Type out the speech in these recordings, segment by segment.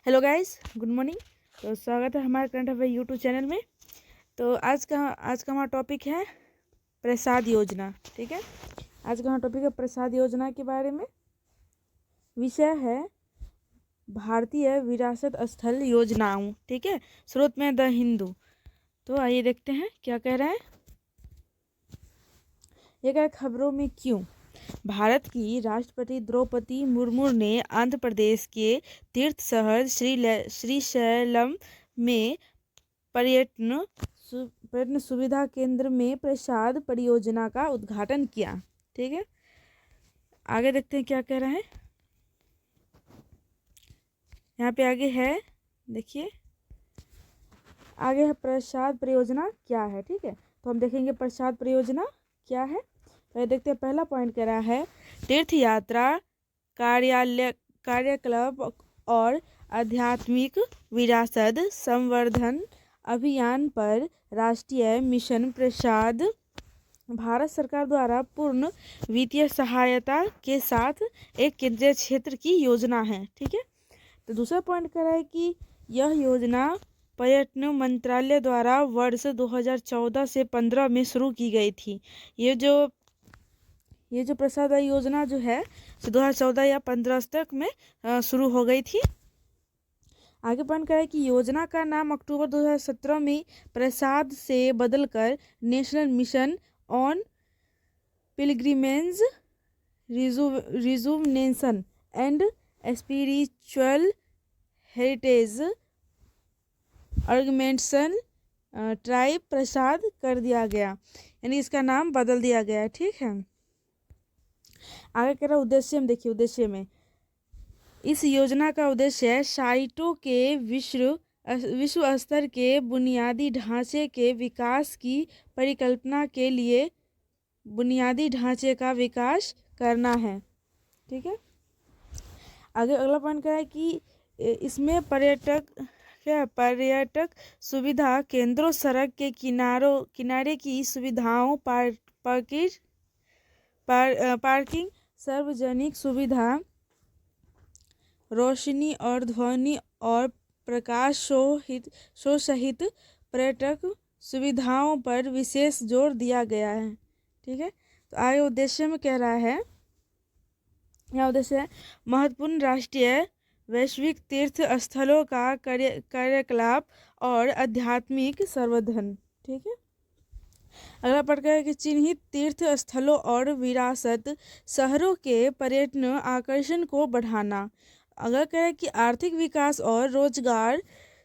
Hello guys, good morning. तो स्वागत है हमारे करंट अफेयर यूट्यूब चैनल में। तो आज का हमारा टॉपिक है प्रसाद योजना। ठीक है, आज का हमारा टॉपिक है प्रसाद योजना के बारे में। विषय है भारतीय विरासत स्थल योजनाओं। ठीक है, स्रोत में द हिंदू। तो आइए देखते हैं क्या कह रहा है। ये कह खबरों में क्यों। भारत की राष्ट्रपति द्रौपदी मुर्मू ने आंध्र प्रदेश के तीर्थ शहर श्रीशैलम में पर्यटन सुविधा केंद्र में प्रसाद परियोजना का उद्घाटन किया। ठीक है, आगे देखते हैं क्या कह रहा है। यहाँ पे आगे है, देखिए आगे है प्रसाद परियोजना क्या है। ठीक है, तो हम देखेंगे प्रसाद परियोजना क्या है। तो देखते हैं, पहला पॉइंट कह रहा है तीर्थ यात्रा कार्यकलाप और आध्यात्मिक विरासत संवर्धन अभियान पर राष्ट्रीय मिशन प्रसाद भारत सरकार द्वारा पूर्ण वित्तीय सहायता के साथ एक केंद्रीय क्षेत्र की योजना है। ठीक है, तो दूसरा पॉइंट कह रहा है कि यह योजना पर्यटन मंत्रालय द्वारा वर्ष 2014 से 15 में शुरू की गई थी। ये जो प्रसाद योजना जो है 2014 या 15 तक में शुरू हो गई थी। आगे पॉइंट करें कि योजना का नाम अक्टूबर 2017 में प्रसाद से बदलकर national mission on pilgrimage rejuvenation and spiritual heritage augmentation drive Prasad कर दिया गया, यानी इसका नाम बदल दिया गया है। ठीक है, आगे कह रहा उद्देश्य में देखिए। उद्देश्य में इस योजना का उद्देश्य साइटों के विश्व स्तर के बुनियादी ढांचे के विकास की परिकल्पना के लिए बुनियादी ढांचे का विकास करना है। ठीक है, आगे अगला पॉइंट क्या है कि इसमें पर्यटक सुविधा केंद्रों, सड़क के किनारे की सुविधाओं, पार्किंग, सार्वजनिक सुविधा, रोशनी और ध्वनि और प्रकाश शो सहित पर्यटक सुविधाओं पर विशेष जोर दिया गया है। ठीक है, तो आगे उद्देश्य में कह रहा है, यह उद्देश्य है महत्वपूर्ण राष्ट्रीय वैश्विक तीर्थ स्थलों का कार्यकलाप और आध्यात्मिक संवर्धन। ठीक है, अगला पढ़ है कि चिन्हित तीर्थ स्थलों और विरासत शहरों के पर्यटन आकर्षण को बढ़ाना। अगला कह है कि आर्थिक विकास और रोजगार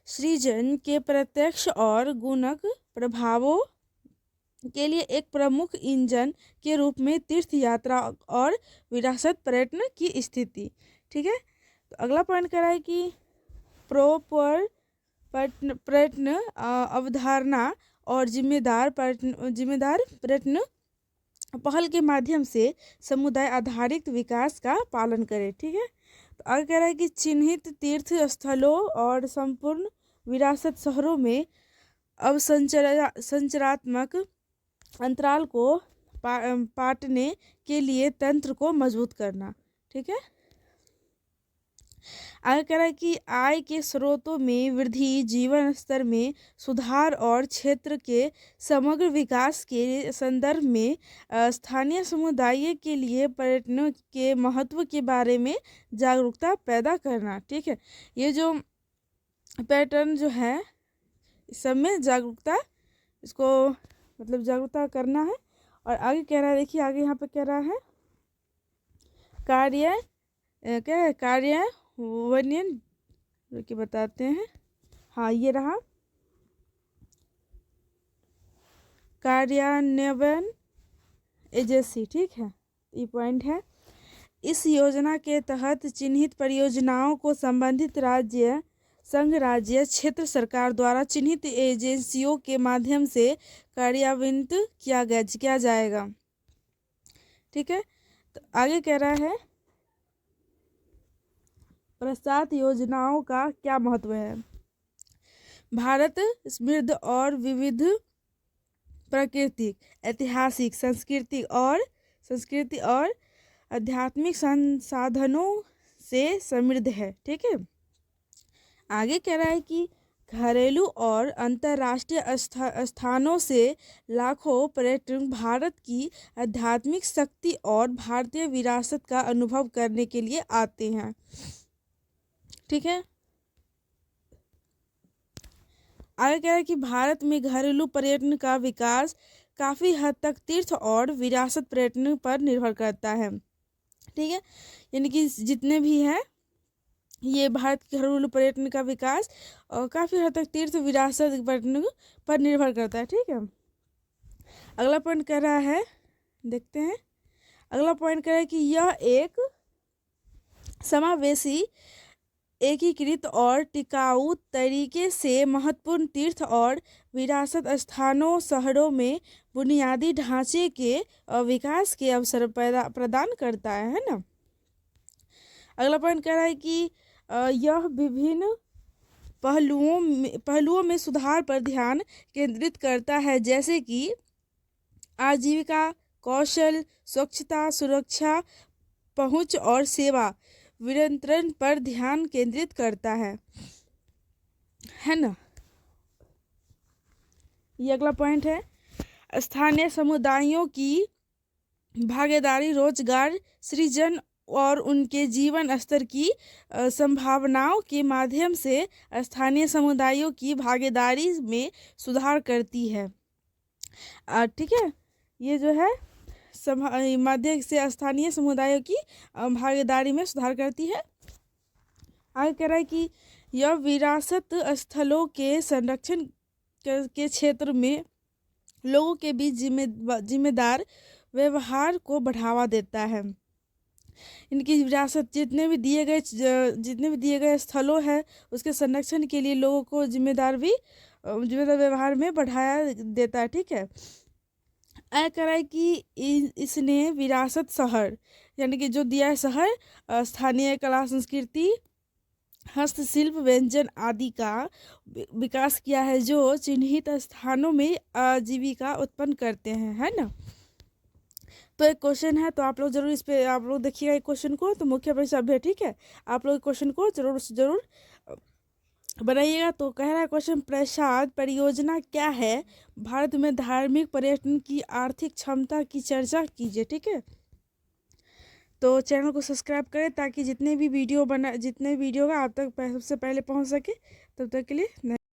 सृजन के प्रत्यक्ष और गुणक प्रभावों के लिए एक प्रमुख इंजन के रूप में तीर्थ यात्रा और विरासत पर्यटन की स्थिति। ठीक है, तो अगला पॉइंट कह रहा है कि प्रॉपर पर्यटन अवधारणा और जिम्मेदार पर्यटन पहल के माध्यम से समुदाय आधारित विकास का पालन करे। ठीक है, तो आगे कह रहा है कि चिन्हित तीर्थ स्थलों और संपूर्ण विरासत शहरों में संचरात्मक अंतराल को पाटने के लिए तंत्र को मजबूत करना। ठीक है, आगे कह रहा है कि आय के स्रोतों में वृद्धि, जीवन स्तर में सुधार और क्षेत्र के समग्र विकास के संदर्भ में स्थानीय समुदाय के लिए पर्यटन के महत्व के बारे में जागरूकता पैदा करना। ठीक है, ये जो पर्यटन जो है इस सब में जागरूकता, इसको मतलब जागरूकता करना है। और आगे कह रहा है, देखिए आगे यहाँ पे कह रहा है कार्यान्वयन के बताते हैं। हाँ, ये रहा कार्यान्वयन एजेंसी। ठीक है, ये पॉइंट है। इस योजना के तहत चिन्हित परियोजनाओं को संबंधित राज्य, संघ राज्य, क्षेत्र सरकार द्वारा चिन्हित एजेंसियों के माध्यम से कार्यान्वित किया जाएगा। ठीक है, तो आगे कह रहा है प्रसाद योजनाओं का क्या महत्व है। भारत समृद्ध और विविध प्राकृतिक, ऐतिहासिक, संस्कृति और आध्यात्मिक संसाधनों से समृद्ध है। ठीक है, आगे कह रहा है कि घरेलू और अंतर्राष्ट्रीय स्थानों से लाखों पर्यटक भारत की आध्यात्मिक शक्ति और भारतीय विरासत का अनुभव करने के लिए आते हैं। ठीक है, आगे कह रहा है कि भारत में घरेलू पर्यटन का विकास काफ़ी हद तक तीर्थ और विरासत पर्यटन पर निर्भर करता है। ठीक है, यानी कि जितने भी हैं ये भारत के घरेलू पर्यटन का विकास काफ़ी हद तक तीर्थ विरासत पर्यटन पर निर्भर करता है। ठीक है, अगला पॉइंट कह रहा है, देखते हैं। अगला पॉइंट कह रहा है कि यह एक समावेशी, एकीकृत और टिकाऊ तरीके से महत्वपूर्ण तीर्थ और विरासत स्थानों शहरों में बुनियादी ढांचे के विकास के अवसर प्रदान करता है ना। अगला पॉइंट कह रहा है कि यह विभिन्न पहलुओं में सुधार पर ध्यान केंद्रित करता है, जैसे कि आजीविका, कौशल, स्वच्छता, सुरक्षा, पहुंच और सेवा वितरण पर ध्यान केंद्रित करता है ना। ये अगला पॉइंट है। स्थानीय समुदायों की भागीदारी रोजगार सृजन और उनके जीवन स्तर की संभावनाओं के माध्यम से स्थानीय समुदायों की भागीदारी में सुधार करती है। ठीक है, ये जो है माध्यम से स्थानीय समुदायों की भागीदारी में सुधार करती है। आगे कह रहा है कि यह विरासत स्थलों के संरक्षण के क्षेत्र में लोगों के बीच जिम्मेदार व्यवहार को बढ़ावा देता है। इनकी विरासत जितने भी दिए गए स्थलों हैं उसके संरक्षण के लिए लोगों को जिम्मेदार व्यवहार में बढ़ाया देता है। ठीक है, ऐसा कह रहा है कि इसने विरासत शहर, यानी कि जो दिया है शहर, स्थानीय कला संस्कृति, हस्तशिल्प, व्यंजन आदि का विकास किया है, जो चिन्हित स्थानों में आजीविका उत्पन्न करते हैं, है ना। तो एक क्वेश्चन है, तो आप लोग जरूर इस पे आप लोग देखिएगा एक क्वेश्चन को, तो मुख्य परीक्षा अभ्यर्थी, ठीक है, आप लोग क्वेश्चन को जरूर बनाइएगा। तो कह रहा है क्वेश्चन, प्रसाद परियोजना क्या है? भारत में धार्मिक पर्यटन की आर्थिक क्षमता की चर्चा कीजिए। ठीक है, तो चैनल को सब्सक्राइब करें ताकि जितने भी वीडियो का आप तक सबसे पहले पहुंच सके। तब तक के लिए